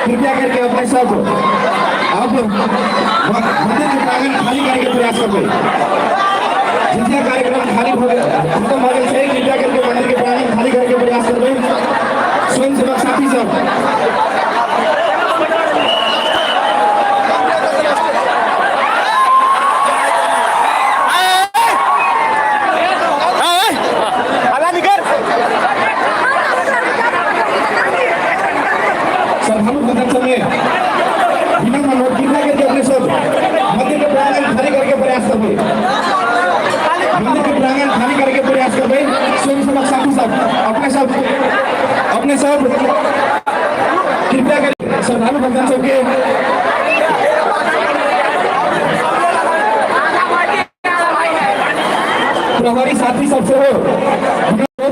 कृपया करके अपने सब आप मंदिर के प्रांगण खाली करने के प्रयास कर जिनका कार्यक्रम खाली खत्म हो गए कृपया करके मंदिर के प्रांगण खाली करने के प्रयास कर स्वयं सेवक साथी सब मंदिर के प्रांगण खाली करके प्रयास कर मंदिर के प्रांगण खाली करके प्रयास कर स्वयं सेवक साथी सब अपने सब कृपया कर श्रद्धालु भक्तन सबके प्रभारी साथी सबसे हो